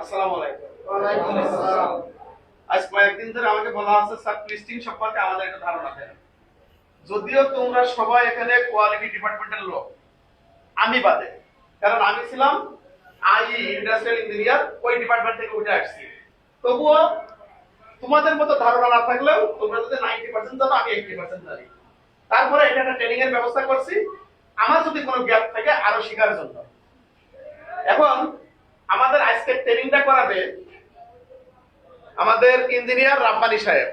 আসসালামু আলাইকুম। ওয়ালাইকুম আসসালাম। আজ কয়েকদিন ধরে আমাকে বলা হচ্ছে স্যার টুইস্টিং সম্পর্কে আমাদের একটা ধারণা দেন। যদিও তোমরা সবাই এখানে কোয়ালিটি ডিপার্টমেন্টের লোক, আমি বাদে, কারণ আমি ছিলাম ইন্ডাস্ট্রিয়াল ইঞ্জিনিয়ার, ওই ডিপার্টমেন্ট থেকে উঠে আসছি। তবুও তোমাদের মতো ধারণা না থাকলেও তোমরা যদি 90% জানো, আমি 80% জানি। তারপরে এটা একটা ট্রেনিং এর ব্যবস্থা করছি, আমার যদি কোনো গ্যাপ থাকে আরো শেখার জন্য। এখন আমাদের আজকে ট্রেনিংটা করাবে আমাদের ইঞ্জিনিয়ার রাব্বানী সাহেব।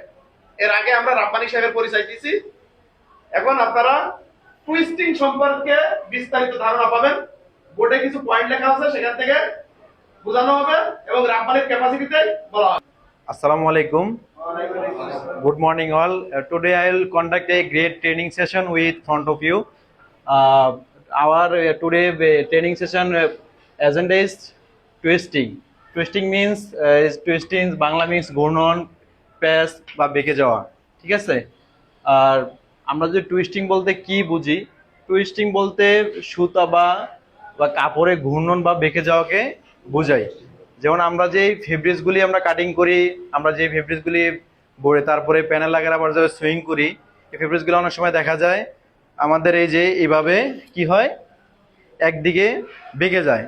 এর আগে আমরা রাব্বানী সাহেবের পরিচয় দিয়েছি। এখন আপনারা টুইস্টিং সম্পর্কে বিস্তারিত ধারণা পাবেন। বোর্ডে কিছু পয়েন্ট লেখা আছে, সেখান থেকে বোঝানো হবে এবং রাব্বানীর ক্যাপাসিটিতে বলা হবে। Assalamu alaikum. Good morning, all. Today I will conduct a great training session with front of you. Our today training session agenda is twisting. Twisting means is twisting Bangla means ঘূর্ণন, প্যাচ বা বেঁকে যাওয়া। ঠিক আছে? আর আমরা যদি টুইস্টিং বলতে কি বুঝি? টুইস্টিং বলতে সুতা বা কাপড়ে ঘূর্ণন বা বেঁকে যাওয়াকে বোঝায়। যেমন আমরা যে ফেব্রিক্সগুলি আমরা কাটিং করি, আমরা যে ফেব্রিক্সগুলি বোর্ডে তারপরে প্যানেল লাগার আবার যাবে সুইং করি, এই ফেব্রিক্সগুলো অনেক সময় দেখা যায় আমাদের এই যে এইভাবে কি হয়, একদিকে বেঁকে যায়,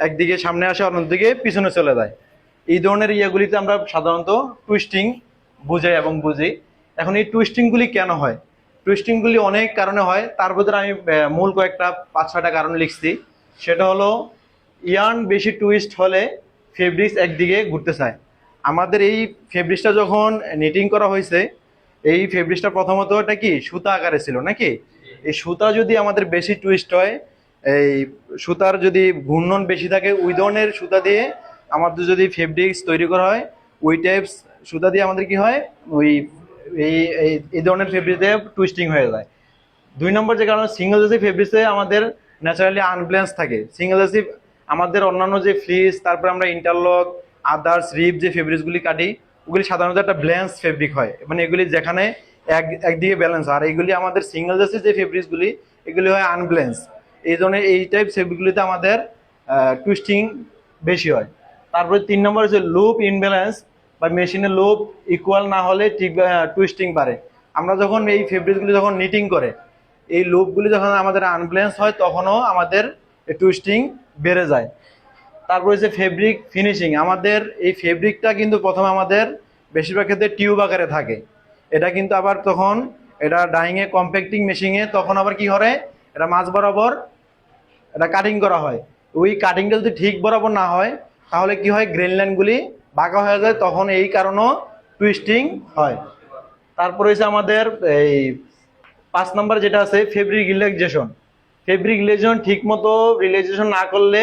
একদিকে সামনে আসে, অন্যদিকে পিছনে চলে যায়। এই ধরনের ইয়েগুলিতে আমরা সাধারণত টুইস্টিং বুঝাই এবং বুঝি। এখন এই টুইস্টিংগুলি কেন হয়? টুইস্টিংগুলি অনেক কারণে হয়, তার ভিতরে আমি মূল কয়েকটা 5-6টা কারণ লিখছি। সেটা হলো ইয়ার্ন বেশি টুইস্ট হলে ফেব্রিক্স একদিকে ঘুরতে চায়। আমাদের এই ফেব্রিক্সটা যখন নিটিং করা হয়েছে, এই ফেব্রিক্সটা প্রথমত এটা কি সুতা আকারে ছিল নাকি? এই সুতা যদি আমাদের বেশি টুইস্ট হয়, এই সুতার যদি ঘূর্ণন বেশি থাকে, ওই ধরনের সুতা দিয়ে আমাদের যদি ফেব্রিক্স তৈরি করা হয়, ওই টাইপস সুতা দিয়ে আমাদের কি হয়, ওই এই ধরনের ফেব্রিক্সে টুইস্টিং হয়ে যায়। 2 নম্বর যে কারণে সিঙ্গেল জেসি ফেব্রিক্সে আমাদের ন্যাচারালি আনব্যালেন্স থাকে। সিঙ্গেল জেসি আমাদের অন্যান্য যে ফ্লিস, তারপরে আমরা ইন্টারলক, আদার্স, রিপ যে ফেব্রিক্সগুলি কাটি, ওগুলি সাধারণত একটা ব্যালেন্স ফেব্রিক হয়, মানে এগুলি যেখানে একদিকে ব্যালেন্স। আর এইগুলি আমাদের সিঙ্গেল জেসি যে ফেব্রিক্সগুলি, এগুলি হয় আনব্যালেন্স। এই ধরনের এই টাইপ ফেব্রিকগুলিতে আমাদের টুইস্টিং বেশি হয়। তারপরে 3 নম্বর হচ্ছে লুপ ইনব্যালেন্স বা মেশিনের লুপ ইকুয়াল না হলে ঠিক টুইস্টিং বাড়ে। আমরা যখন এই ফেব্রিক্সগুলি যখন নিটিং করে, এই লুপগুলি যখন আমাদের আনব্যালেন্স হয়, তখনও আমাদের টুইস্টিং বেড়ে যায়। তারপর হচ্ছে ফেব্রিক ফিনিশিং। আমাদের এই ফেব্রিকটা কিন্তু প্রথমে আমাদের বেশিরভাগ ক্ষেত্রে টিউব আকারে থাকে। এটা কিন্তু আবার তখন এটা ডাইংয়ে কম্প্যাক্টিং মেশিনে তখন আবার কি করে, এটা মাঝ বরাবর এটা কাটিং করা হয়। ওই কাটিংটা যদি ঠিক বরাবর না হয়, তাহলে কি হয়, গ্রেন লাইনগুলি বাঁকা হয়ে যায়, তখন এই কারণেও টুইস্টিং হয়। তারপরে হচ্ছে আমাদের এই 5 নম্বর যেটা আছে ফেব্রিক রিল্যাক্সেশন। ফেব্রিক রিলেশন ঠিক মতো রিল্যাক্সেশন না করলে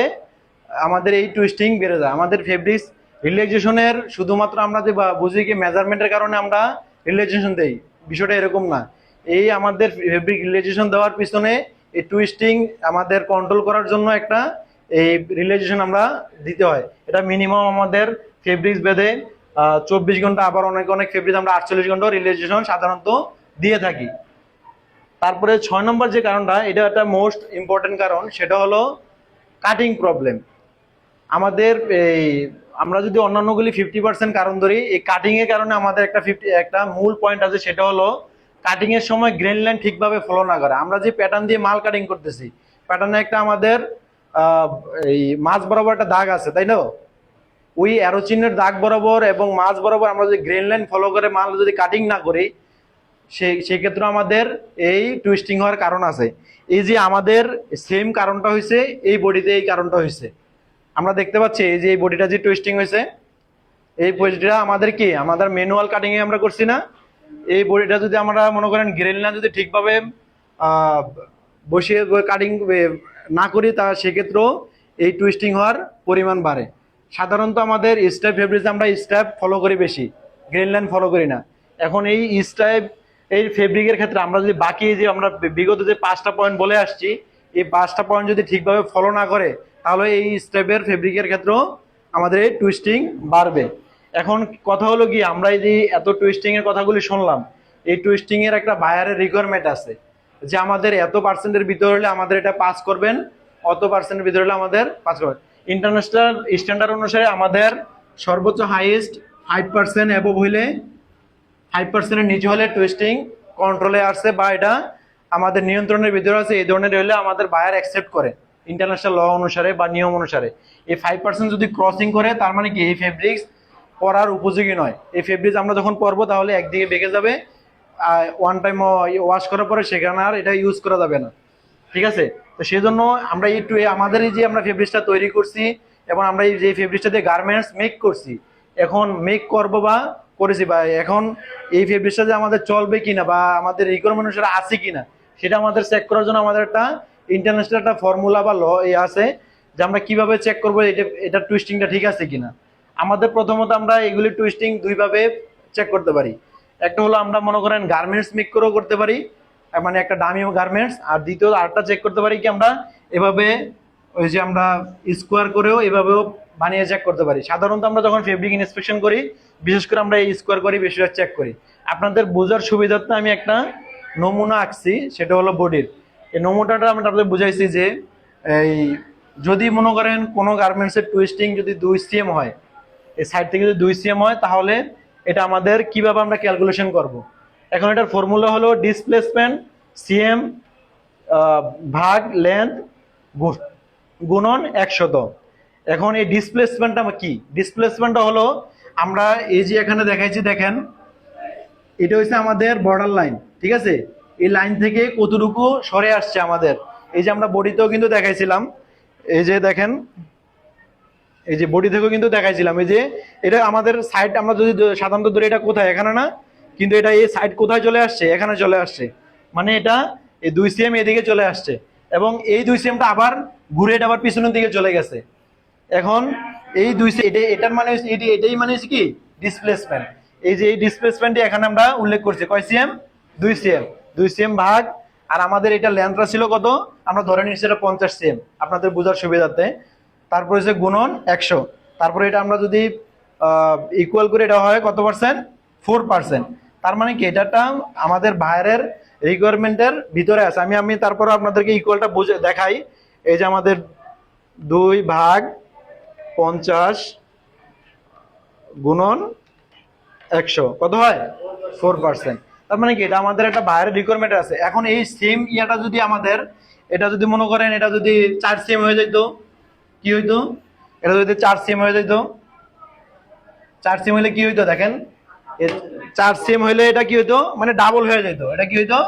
আমাদের এই টুইস্টিং বেড়ে যায়। আমাদের ফেব্রিক্স রিল্যাক্সেশনের শুধুমাত্র আমরা যে বুঝি কি মেজারমেন্টের কারণে আমরা রিল্যাক্সেশন দেই, বিষয়টা এরকম না। এই আমাদের ফেব্রিক রিল্যাক্সেশন দেওয়ার পিছনে এই টুইস্টিং আমাদের কন্ট্রোল করার জন্য একটা এই রিল্যাক্সেশন আমরা দিতে হয়। এটা মিনিমাম আমাদের ফেব্রিক্স বেঁধে 24 ঘন্টা, আবার অনেক অনেক ফেব্রিক্স আমরা 48 ঘন্টা রিল্যাক্সেশন সাধারণত দিয়ে থাকি। তারপরে 6 নম্বর যে কারণটা, এটা একটা মোস্ট ইম্পর্টেন্ট কারণ, সেটা হলো কাটিং প্রবলেম। আমাদের এই আমরা যদি অন্যান্যগুলি 50% কারণ ধরি, এই কাটিং এর কারণে আমাদের একটা মূল পয়েন্ট আছে, সেটা হলো কাটিং এর সময় গ্রেন লাইন ঠিকভাবে ফলো না করা। আমরা যে প্যাটার্ন দিয়ে মাল কাটিং করতেছি, প্যাটার্নে একটা আমাদের এই মাঝ বরাবর একটা দাগ আছে, তাই না? ওই অ্যারো চিহ্নের দাগ বরাবর এবং মাঝ বরাবর আমরা যদি গ্রেন লাইন ফলো করে মাল যদি কাটিং না করি, সেক্ষেত্রে আমাদের এই টুইস্টিং হওয়ার কারণ আছে। এই যে আমাদের সেম কারণটা হয়েছে এই বডিতে, এই কারণটা হয়েছে আমরা দেখতে পাচ্ছি। এই যে এই বডিটা যে টুইস্টিং হয়েছে, এই বডিটা আমাদের কি আমাদের ম্যানুয়াল কাটিং এ আমরা করছি না। এই বডিটা যদি আমরা মনে করেন গ্রেন লাইন যদি ঠিকভাবে বসিয়ে কাটিং না করি, তা সেক্ষেত্রেও এই টুইস্টিং হওয়ার পরিমাণ বাড়ে। সাধারণত আমাদের স্টেপ ফেব্রিক্স আমরা স্টেপ ফলো করি বেশি, গ্রেন লাইন ফলো করি না। এখন এই স্টেপ এই ফেব্রিকের ক্ষেত্রে আমরা যদি বাকি যে আমরা বিগত যে 5টা পয়েন্ট বলে আসছি, এই 5টা পয়েন্ট যদি ঠিকভাবে ফলো না করে, তাহলে এই স্টেপের ফেব্রিকের ক্ষেত্রেও আমাদের এই টুইস্টিং বাড়বে। এখন কথা হলো কি, আমরা এই যে এত টুইস্টিং এর কথাগুলি শুনলাম, এই টুইস্টিং এর একটা বায়ারের রিকোয়ারমেন্ট আছে যে আমাদের এত পার্সেন্টের ভিতরে হলে আমাদের এটা পাস করবেন, অত পার্সেন্টের ভিতরে হলে আমাদের পাস করবেন। ইন্টারন্যাশনাল স্ট্যান্ডার্ড অনুসারে আমাদের সর্বোচ্চ হাইয়েস্ট 5% অ্যাবভ হইলে 5%-এর নিচে হলে টুইস্টিং কন্ট্রোলে আসছে বা এটা আমাদের নিয়ন্ত্রণের ভিতরে আছে, এই ধরনের হলে আমাদের বায়ার অ্যাকসেপ্ট করে ইন্টারন্যাশনাল ল অনুসারে বা নিয়ম অনুসারে। এই 5% যদি ক্রসিং করে তার মানে কি এই ফেব্রিক্স পরার উপযোগী নয়। এই ফেব্রিক্স আমরা যখন পরবো তাহলে একদিকে বেঁকে যাবে, ওয়ান টাইম ওয়াশ করার পরে সেখানে আর এটা ইউজ করা যাবে না, ঠিক আছে? তো সেই জন্য আমরা আমাদের এই যে আমরা ফেব্রিক্সটা তৈরি করছি এবং আমরা এই যে ফেব্রিক্সটা দিয়ে গার্মেন্টস মেক করছি, এখন মেক করবো বা করেছি বা এখন এই ফেব্রিক্সটা যে আমাদের চলবে কিনা বা আমাদের রিকোয়ারমেন্ট অনুসারে আছে কিনা সেটা আমাদের চেক করার জন্য আমাদের একটা ইন্টারন্যাশনাল একটা ফর্মুলা বা ল আছে যে আমরা কিভাবে চেক করবো এটা টুইস্টিংটা ঠিক আছে কিনা। আমাদের প্রথমত আমরা এগুলি টুইস্টিং দুইভাবে চেক করতে পারি। একটা হলো আমরা মনে করেন গার্মেন্টস মেক করেও করতে পারি, মানে একটা দামি গার্মেন্টস, আর দ্বিতীয় আরেকটা চেক করতে পারি কি আমরা এভাবে ওই যে আমরা স্কোয়ার করেও এভাবেও বানিয়ে চেক করতে পারি। সাধারণত আমরা যখন ফেব্রিক ইন্সপেকশন করি বিশেষ করে আমরা এই স্কোয়ার করি, বেশিরভাগ চেক করি। আপনাদের বোঝার সুবিধার্থে আমি একটা নমুনা আঁকছি, সেটা হলো বডির। এই নমুনাটা আমরা আপনাদের বুঝাইছি যে এই যদি মনে করেন কোনো গার্মেন্টসের টুইস্টিং যদি 2 cm হয়, এই সাইড থেকে যদি 2 cm হয় তাহলে এটা আমাদের কিভাবে আমরা ক্যালকুলেশন করব। এখন এটার ফর্মুলা হলো ডিসপ্লেসমেন্ট সিএম ভাগ লেন্থ গুণন 100। এখন এই ডিসপ্লেসমেন্টটা কি? ডিসপ্লেসমেন্টটা হলো আমরা এই যে এখানে দেখাইছি, দেখেন এটা হচ্ছে আমাদের বর্ডার লাইন, ঠিক আছে? এই লাইন থেকে কতটুকু সরে আসছে আমাদের, এই যে আমরা বডিতেও কিন্তু দেখাইছিলাম, এই যে দেখেন এই যে বডি থেকেও কিন্তু দেখাইছিলাম, এই যে এটা আমাদের সাইড আমরা যদি সাধারণত ধরে এটা কোথায়, এখানে না, কিন্তু এটা এই সাইড কোথায় চলে আসছে, এখানে চলে আসছে, মানে এটা এই 2 cm এদিকে চলে আসছে এবং এই 2 cmটা আবার ঘুরে এটা আবার পিছনের দিকে চলে গেছে। এখন এই 2 cm এটার মানে এটাই মানে হচ্ছে কি ডিসপ্লেসমেন্ট। এই যে এই ডিসপ্লেসমেন্টটি এখানে আমরা উল্লেখ করছি কয় cm, 2 cm, 2 cm ভাগ, আর আমাদের এটা লেন্থটা ছিল কত, আমরা ধরে নিচ্ছি এটা 50 cm আপনাদের বোঝার সুবিধার্থে। তারপরে হচ্ছে গুণন 100, তারপরে এটা আমরা যদি ইকুয়াল করে এটা হয় কত পার্সেন্ট, 4%। তার মানে কি এটাটা আমাদের বাইরের রিকোয়ারমেন্টের ভিতরে আছে। আমি তারপরে আপনাদেরকে ইকুয়ালটা বুঝে দেখাই। এই যে আমাদের 2 ভাগ 50 গুণন 100 কত হয়, 4%। তার মানে কি এটা আমাদের একটা বাইরের রিকোয়ারমেন্ট আছে। এখন এই সেম ইয়াটা যদি আমাদের এটা যদি মনে করেন এটা যদি 4 cm হয়ে যেত, কি হইতো, এটা যদি 4 cm হয়ে যেত, 4 cm হলে কি হইতো দেখেন, 4 cm হইলে এটা কি হইতো, মানে ডাবল হয়ে যেত, এটা কি হইতো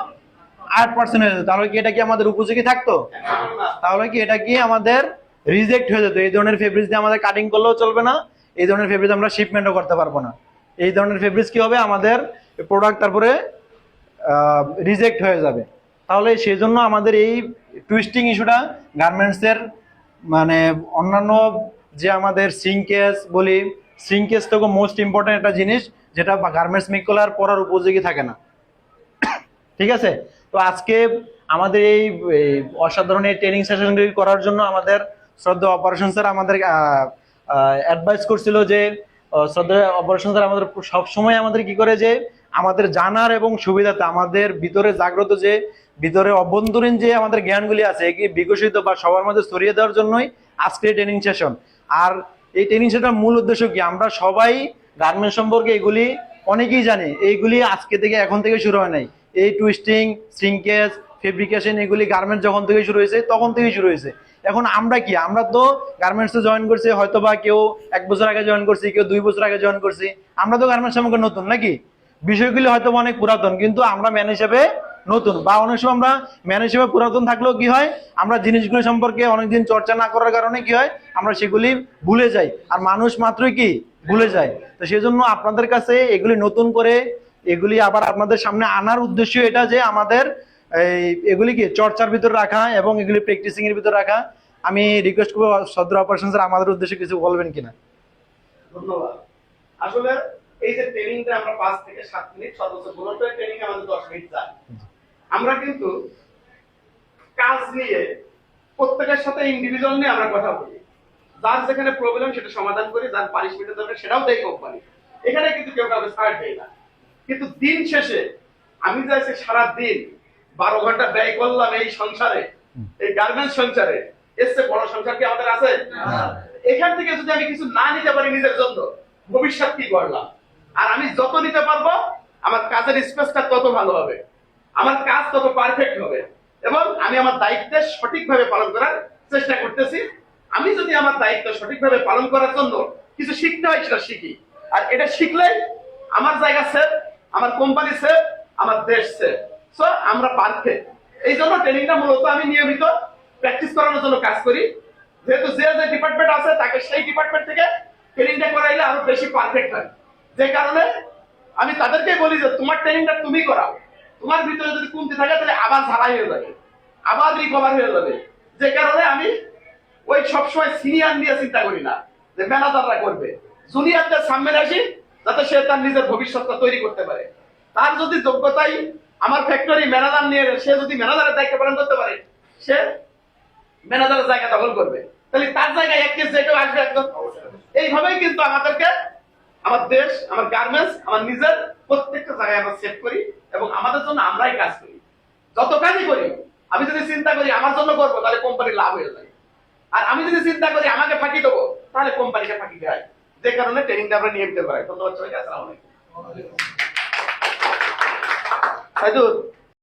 8% হয়ে যেত। তাহলে কি এটা কি আমাদের উপযোগী থাকতো? তাহলে কি এটা কি আমাদের রিজেক্ট হয়ে যেত। এই ধরনের ফেব্রিক্স দিয়ে আমাদের কাটিং করলেও চলবে না, এই ধরনের ফেব্রিক্স আমরা শিপমেন্টও করতে পারবো না। এই ধরনের ফেব্রিক্স কি হবে, আমাদের প্রোডাক্ট তারপরে রিজেক্ট হয়ে যাবে। তাহলে সেই জন্য আমাদের এই টুইস্টিং ইস্যুটা গার্মেন্টসের মানে অন্যান্য যে আমাদের সিঙ্কেজ বলি, সিঙ্কেজ থেকে মোস্ট ইম্পর্টেন্ট একটা জিনিস যেটা গার্মেন্টস মেক করলে আর পরার উপযোগী থাকে না, ঠিক আছে? তো আজকে আমাদের এই অসাধারণ এই ট্রেনিং সেশনগুলি করার জন্য আমাদের শ্রদ্ধা অপারেশন স্যার আমাদের অ্যাডভাইস করছিল যে শ্রদ্ধা অপারেশন স্যার আমাদের সবসময় আমাদের কি করে যে আমাদের জানার এবং সুবিধাতে আমাদের ভিতরে জাগ্রত যে ভিতরে অভ্যন্তরীণ যে আমাদের জ্ঞানগুলি আছে এগুলি বিকশিত বা সবার মধ্যে ছড়িয়ে দেওয়ার জন্যই আজকে ট্রেনিং সেশন। আর এই ট্রেনিং সেশনের মূল উদ্দেশ্য কি, আমরা সবাই গার্মেন্টস সম্পর্কে এগুলি অনেকেই জানি, এইগুলি আজকে থেকে এখন থেকে শুরু হয় নাই। এই টুইস্টিং, সিঙ্কেজ, ফেব্রিকেশন এগুলি গার্মেন্টস যখন থেকে শুরু হয়েছে তখন থেকেই শুরু হয়েছে। এখন আমরা কি, আমরা তো গার্মেন্টসে জয়েন করছি, হয়তো বা কেউ 1 বছর আগে জয়েন করছি, কেউ 2 বছর আগে জয়েন করছি, আমরা তো গার্মেন্টস সম্পর্কে নতুন নাকি, বিষয়গুলি হয়তো অনেক পুরাতন, কিন্তু আমরা ম্যান হিসেবে নতুন, বা অনেক সময় আমরা ম্যান হিসেবে পুরাতন থাকলেও কি হয়, আমরা জিনিসগুলি সম্পর্কে অনেকদিন চর্চা না করার কারণে কি হয়, আমরা সেগুলি ভুলে যাই, আর মানুষ মাত্রই কি ভুলে যায়। তো সেই জন্য আপনাদের কাছে এগুলি নতুন করে এগুলি আবার আপনাদের সামনে আনার উদ্দেশ্য এটা যে আমাদের এগুলি কি চর্চার ভিতরে রাখা এবং এগুলি প্র্যাকটিসিং এর ভিতরে রাখা। আমি রিকোয়েস্ট করবো শ্রদ্ধা অপারেশন স্যার আমাদের উদ্দেশ্যে কিছু বলবেন কিনা। ধন্যবাদ। আসলে এই যে ট্রেনিংটা আমরা 5 থেকে 7 মিনিট সর্বোচ্চ গুণটা ট্রেনিং আমাদের 10 মিনিট যায়। আমরা কিন্তু কাজ নিয়ে প্রত্যেকের সাথে ইন্ডিভিজুয়াল নিয়ে আমরা কথা বলি, যার যেখানে প্রবলেম সেটা সমাধান করি, যার পানিশমেন্টের দরকার সেটাও দেয় কোম্পানি, এখানে কিন্তু কেউ কাউকে ছাড় দেয় না। কিন্তু দিন শেষে আমি যাইছি সারা দিন 12 ঘন্টা ব্যয় করলাম এই সংসারে, এই গার্মেন্টস সংসারে, এর চেয়ে বড় সংসার কি আমাদের আছে? এখান থেকে যদি আমি কিছু না নিতে পারি নিজের জন্য, ভবিষ্যৎ কি করলাম? আর আমি যত নিতে পারবো আমার কাজের স্পেসটা তত ভালো হবে, আমার কাজ তত পারফেক্ট হবে, এবং আমি আমার দায়িত্বের সঠিকভাবে পালন করার চেষ্টা করতেছি। আমি যদি আমার দায়িত্ব সঠিকভাবে পালন করার জন্য কিছু শিখতে হয় সেটা শিখি, আর এটা শিখলে আমার জায়গা সেফ, আমার কোম্পানি সেফ, আমার দেশ সেফ। সো আমরা পারফেক্ট। এই জন্য ট্রেনিংটা মূলত আমি নিয়মিত প্র্যাকটিস করানোর জন্য কাজ করি। যেহেতু যে যে ডিপার্টমেন্ট আছে তাকে সেই ডিপার্টমেন্ট থেকে ট্রেনিংটা করাইলে আরো বেশি পারফেক্ট হয়। যে কারণে আমি তাদেরকে বলি যে তোমার ট্রেনিংটা তুমি করাও, তোমার ভিতরে যদি কমতি থাকে তাহলে আবার ঝালাই হয়ে যাবে, আবার রিকভার হয়ে যাবে। যে কারণে আমি ওই সবসময় সিনিয়র নিয়ে চিন্তা করি না যে ম্যানেজাররা করবে, জুনিয়রদের সামনে আসি যাতে সে তার নিজের ভবিষ্যৎটা তৈরি করতে পারে। তার যদি যোগ্যতাই আমার ফ্যাক্টরি ম্যানেজার নিয়ে, সে যদি ম্যানেজারের দায়িত্ব পালন করতে পারে, সে ম্যানেজারের জায়গা দখল করবে, তাহলে তার জায়গায় এক কেস যে কেউ আসবে একদম। এইভাবেই কিন্তু আমাদেরকে আমার দেশ, আমার গার্মেন্টস, আমার নিজের প্রত্যেকটা জায়গায় আমরা সেট করি এবং আমাদের জন্য আমরাই কাজ করি। যত কাজই করি আমি যদি চিন্তা করি আমার জন্য করবো তাহলে কোম্পানির লাভ হয়ে যায়, আর আমি যদি চিন্তা করি আমাকে ফাঁকি দেবো তাহলে কোম্পানিকে ফাঁকি দেয়। যে কারণে ট্রেনিংটা আমরা নিয়ে নিতে পারি। ধন্যবাদ সবাইকে। আসসালামু আলাইকুম।